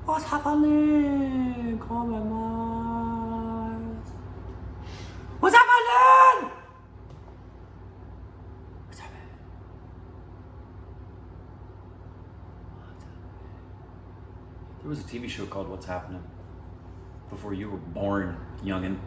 What's happening? Come on. What's happening? What's happening? There was a TV show called What's Happening before you were born, youngin'.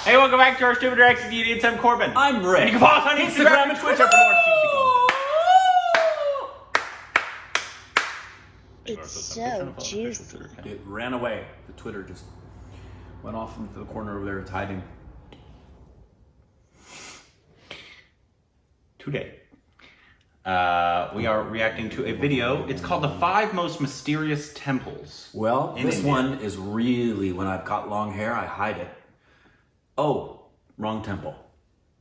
Hey, welcome back to our Stupid Reacts with Idiots. I'm Corbin. I'm Rick. And you can follow us on Instagram and Twitter for more juicy content. It's so juicy. It ran away. The Twitter just went off into the corner over there. It's hiding. Today, we are reacting to a video. It's called The 5 Most Mysterious Temples. Well, in this India. one is really, when I've got long hair, I hide it. Oh, wrong temple.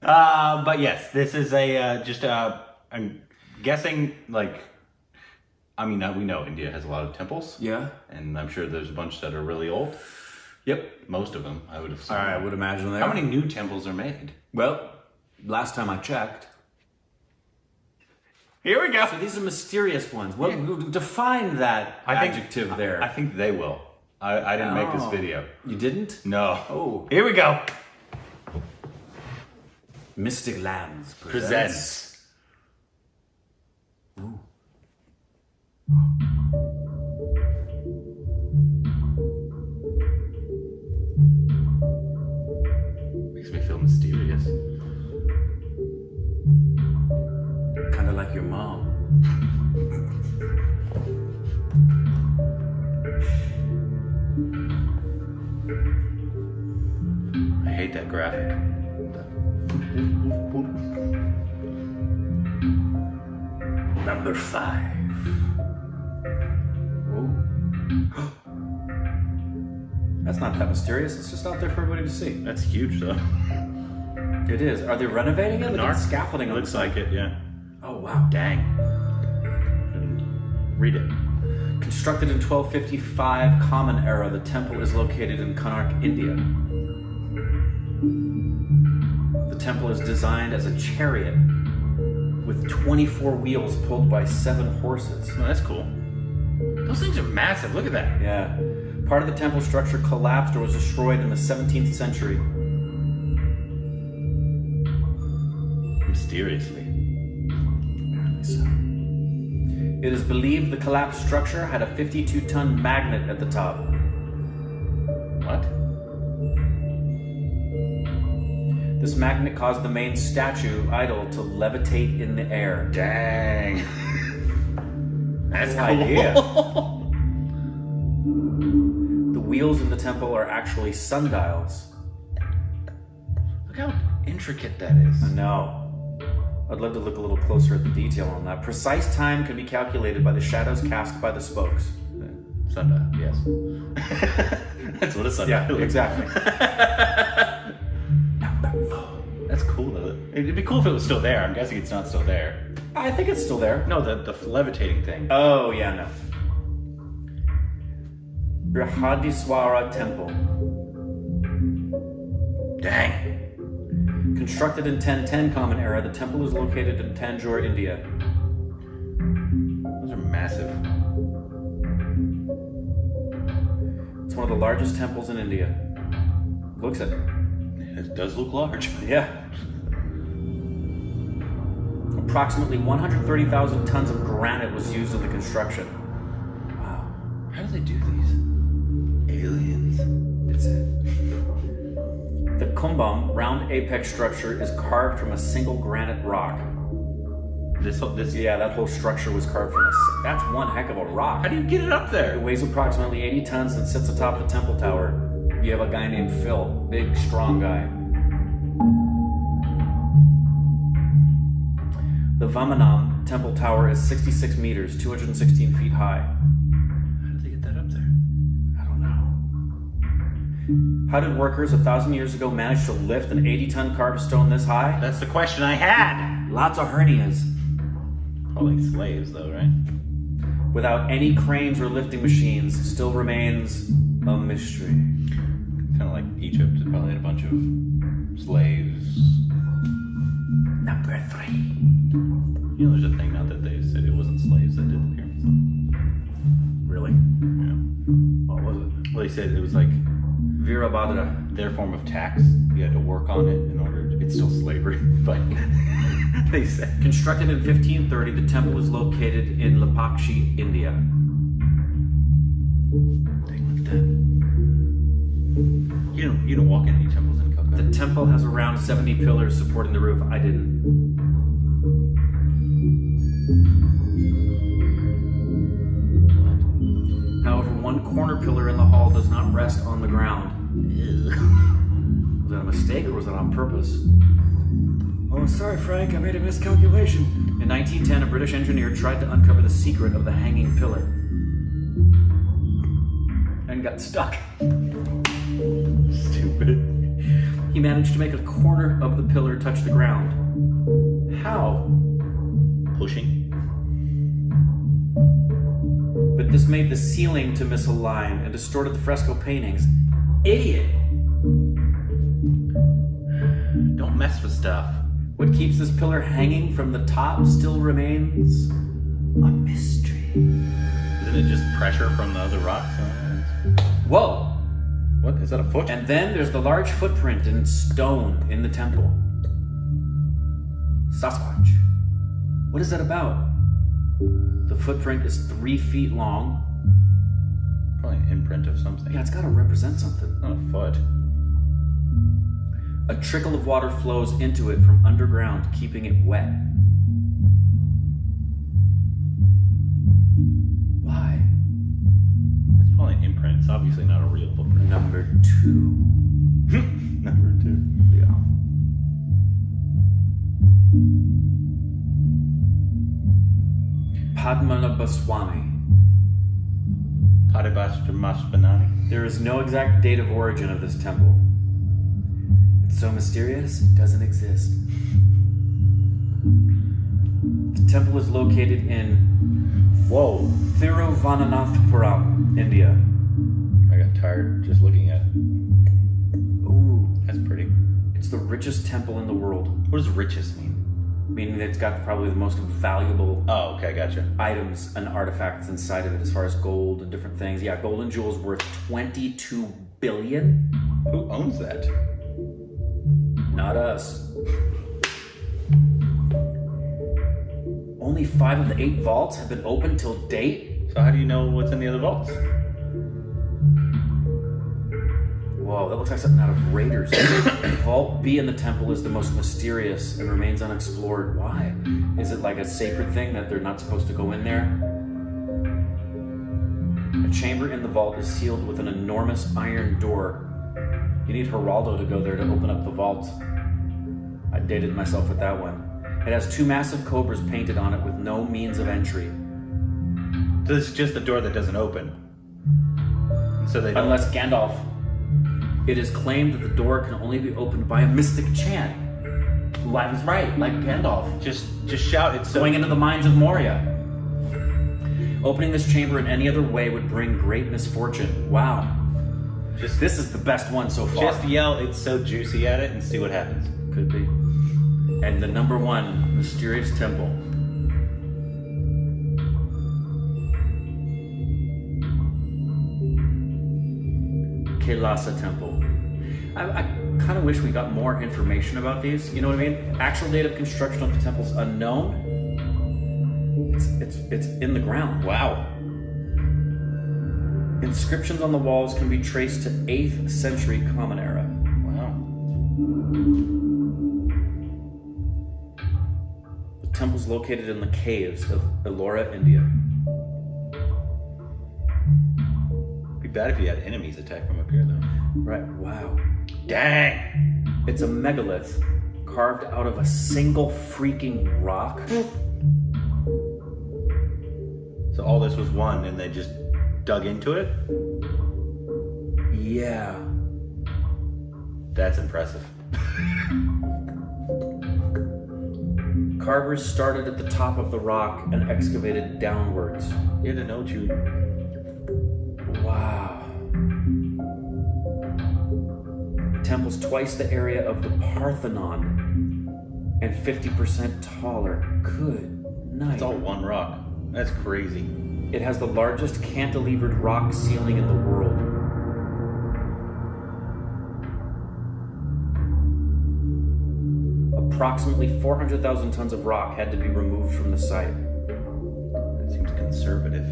But yes, this is I'm guessing, like, I mean, we know India has a lot of temples. Yeah. And I'm sure there's a bunch that are really old. Yep. Most of them, I would have said. I would imagine they How are. many new temples are made? Well, last time I checked. Here we go. So these are mysterious ones. What define that adjective there? I think they will. I didn't make this Oh. video. You didn't? No. Oh. Here we go. Mystic Lands Presents. Ooh. Makes me feel mysterious. Kind of like your mom. I hate that graphic. Number 5. Ooh. That's not that mysterious. It's just out there for everybody to see. That's huge, though. It is. Are they renovating it? Look at the scaffolding on Looks the like it, yeah. Oh, wow. Dang. Read it. Constructed in 1255 Common Era, the temple is located in Konark, India. The temple is designed as a chariot with 24 wheels pulled by 7 horses. Oh, that's cool. Those things are massive. Look at that. Yeah. Part of the temple structure collapsed or was destroyed in the 17th century. Mysteriously. Apparently so. It is believed the collapsed structure had a 52-ton magnet at the top. What? This magnet caused the main statue idol to levitate in the air. Dang. That's Cool cool. idea. The wheels in the temple are actually sundials. Look how intricate that is. I know. I'd love to look a little closer at the detail on that. Precise time can be calculated by the shadows cast by the spokes. Sundial, yes. That's what a sundial is. exactly. That's cool, though. It'd be cool if it was still there. I'm guessing it's not still there. I think it's still there. No, the levitating thing. Oh, yeah, no. Brihadiswara Temple. Dang. Constructed in 1010 Common Era, the temple is located in Tanjore, India. Those are massive. It's one of the largest temples in India. Looks it. It does look large. Yeah. Approximately 130,000 tons of granite was used in the construction. Wow. How do they do these? Aliens. It's it. The kumbum, round apex structure, is carved from a single granite rock. This. Yeah, that whole structure was carved from that's one heck of a rock. How do you get it up It there? weighs approximately 80 tons and sits atop the temple tower. You have a guy named Phil, big, strong guy. The Vamanam temple tower is 66 meters, 216 feet high. How did they get that up there? I don't know. How did workers 1,000 years ago manage to lift an 80-ton carved stone this high? That's the question I had. Lots of hernias. Probably slaves, though, right? Without any cranes or lifting machines, still remains a mystery. Kind of bunch of slaves. Number 3. You know, there's a thing now that they said it wasn't slaves that did the pyramids. Really? Yeah. What was it? Well, they said it was like Virabhadra. their form of tax. You had to work on it in order to, it's still slavery, but they said. Constructed in 1530, the temple is located in Lapakshi, India. Take a look at that. You don't walk in any temples in Calcutta. The temple has around 70 pillars supporting the roof. I didn't. However, one corner pillar in the hall does not rest on the ground. Was that a mistake or was that on purpose? Oh, sorry, Frank. I made a miscalculation. In 1910, a British engineer tried to uncover the secret of the hanging pillar and got stuck. Stupid. He managed to make a corner of the pillar touch the ground. How? Pushing. But this made the ceiling to misalign and distorted the fresco paintings. Idiot! Don't mess with stuff. What keeps this pillar hanging from the top still remains a mystery. Isn't it just pressure from the other rocks? Whoa! What? Is that a foot? And then there's the large footprint in stone in the temple. Sasquatch. What is that about? The footprint is 3 feet long. Probably an imprint of something. Yeah, it's gotta represent something. Not a foot. A trickle of water flows into it from underground, keeping it wet. Why? It's probably an imprint. It's obviously not a real footprint. Number 2. Number 2. Yeah. Padmanabhaswamy. Padibashtamaspanani. There is no exact date of origin of this temple. It's so mysterious, it doesn't exist. The temple is located in Thiruvananthapuram, India. I got tired just looking at it. Ooh, That's pretty. it's the richest temple in the world, What does richest mean? meaning that it's got probably the most valuable Oh, okay, gotcha. items and artifacts inside of it as far as gold and different things. Yeah, gold and jewels worth 22 billion. Who owns that? Not us. Only 5 of the 8 vaults have been opened till date. So how do you know what's in the other vaults? Whoa, that looks like something out of Raiders. Vault B in the temple is the most mysterious and remains unexplored. Why? Is it like a sacred thing that they're not supposed to go in there? A chamber in the vault is sealed with an enormous iron door. You need Geraldo to go there to open up the vault. I dated myself with that one. It has 2 massive cobras painted on it with no means of entry. So it's just a door that doesn't open. And so they don't. Unless Gandalf. It is claimed that the door can only be opened by a mystic chant. I was right, like Gandalf. Just shout. It's so. Going into the mines of Moria. Opening this chamber in any other way would bring great misfortune. Wow. This is the best one so far. Just yell. It's so juicy at it and see what happens. Could be. And the number 1 mysterious temple. Kailasa Temple. I kind of wish we got more information about these. You know what I mean? Actual date of construction of the temple's unknown. It's in the ground. Wow. Inscriptions on the walls can be traced to 8th century Common Era. Wow. The temple's located in the caves of Ellora, India. Be bad if you had enemies attack from up here, though. Right, wow. Dang. It's a megalith carved out of a single freaking rock. So all this was one, and they just dug into it? Yeah. That's impressive. Carvers started at the top of the rock and excavated downwards. You had to know what you. Wow. temple's twice the area of the Parthenon and 50% taller. Good night. It's all one rock. That's crazy. It has the largest cantilevered rock ceiling in the world. Approximately 400,000 tons of rock had to be removed from the site. That seems conservative.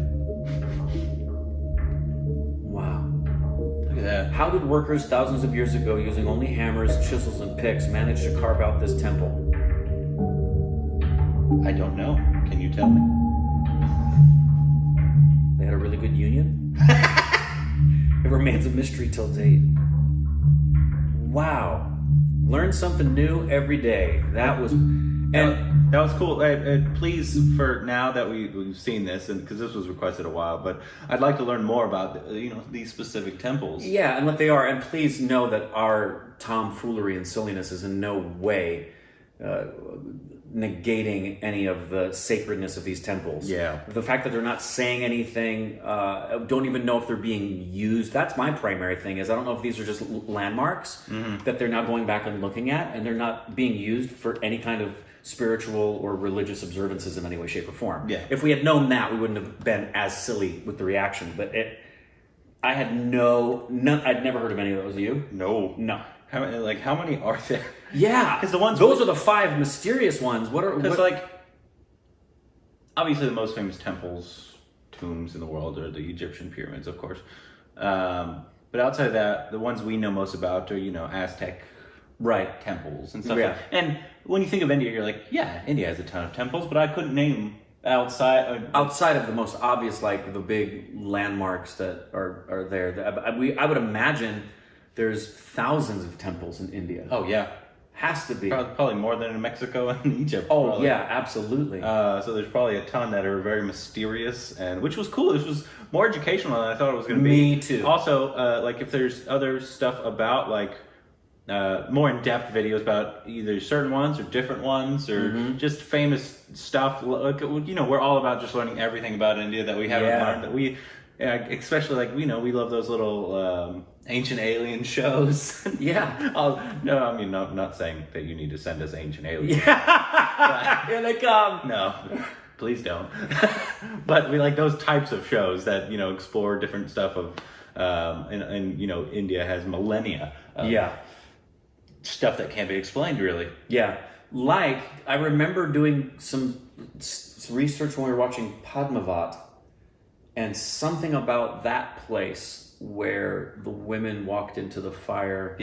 Wow. Look at that. How did workers thousands of years ago, using only hammers, chisels, and picks, manage to carve out this temple? I don't know. Can you tell me? They had a really good union? It remains a mystery till date. Wow. Learn something new every day. That was... And that was cool. Please, for now that we've seen this, and because this was requested a while, but I'd like to learn more about these specific temples. yeah, and what they are. And please know that our tomfoolery and silliness is in no way negating any of the sacredness of these temples. Yeah. The fact that they're not saying anything, don't even know if they're being used. That's my primary thing, is I don't know if these are just landmarks that they're now going back and looking at, and they're not being used for any kind of spiritual or religious observances in any way, shape, or form. Yeah. If we had known that, we wouldn't have been as silly with the reaction. But I had I'd never heard of any of those. You? No. No. How many are there? Yeah, 'Cause the ones those are the 5 mysterious ones. Because obviously the most famous temples, tombs in the world are the Egyptian pyramids, of course. But outside of that, the ones we know most about are Aztec right temples and stuff. Yeah. And when you think of India, you're like, yeah, India has a ton of temples, but I couldn't name outside of the most obvious, like the big landmarks that are there. I would imagine there's thousands of temples in India. Oh yeah, has to be probably more than in Mexico and Egypt. Oh probably. yeah, absolutely. So there's probably a ton that are very mysterious, and which was cool. This was more educational than I thought it was going to be. Me too. Also, if there's other stuff about more in-depth videos about either certain ones or different ones or just famous stuff. We're all about just learning everything about India that we haven't learned. That we, especially we love those little ancient alien shows. Yeah. No, I mean, not saying that you need to send us ancient aliens. Yeah. Here they come. No. Please don't. But we like those types of shows that explore different stuff of, and India has millennia of stuff that can't be explained really. Yeah, I remember doing some research when we were watching Padmavat, and something about that place where the women walked into the fire,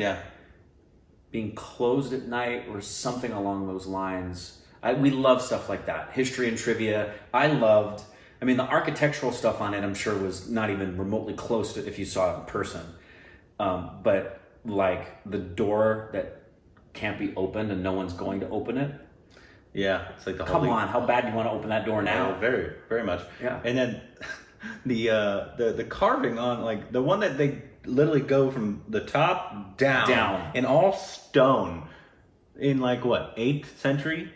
being closed at night or something along those lines. We love stuff like that, history and trivia. The architectural stuff on it, I'm sure, was not even remotely close to if you saw it in person. But the door that can't be opened and no one's going to open it. Yeah, it's like the Come on, how bad do you want to open that door now? Very, very much. Yeah. And then the carving on the one that they literally go from the top down in all stone in 8th century?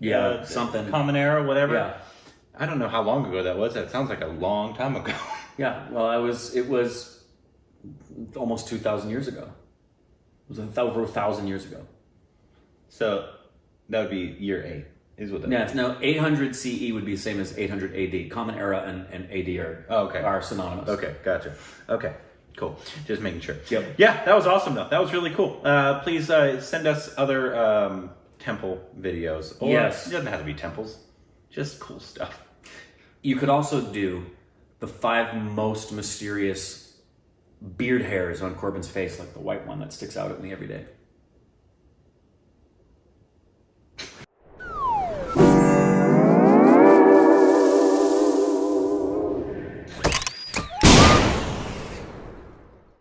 Yeah, something Common Era, whatever. Yeah. I don't know how long ago that was. That sounds like a long time ago. Yeah. Well, it was almost 2,000 years ago. It was over 1,000 years ago. So that would be year 8, is what that Yeah, it's now 800 CE would be the same as 800 AD. Common Era and AD are synonymous. Okay, gotcha. Okay, cool. Just making sure. Yep. Yeah, that was awesome though. That was really cool. Please send us other temple videos. Or Yes. It doesn't have to be temples. Just cool stuff. You could also do the 5 most mysterious beard hairs on Corbin's face, like the white one that sticks out at me every day.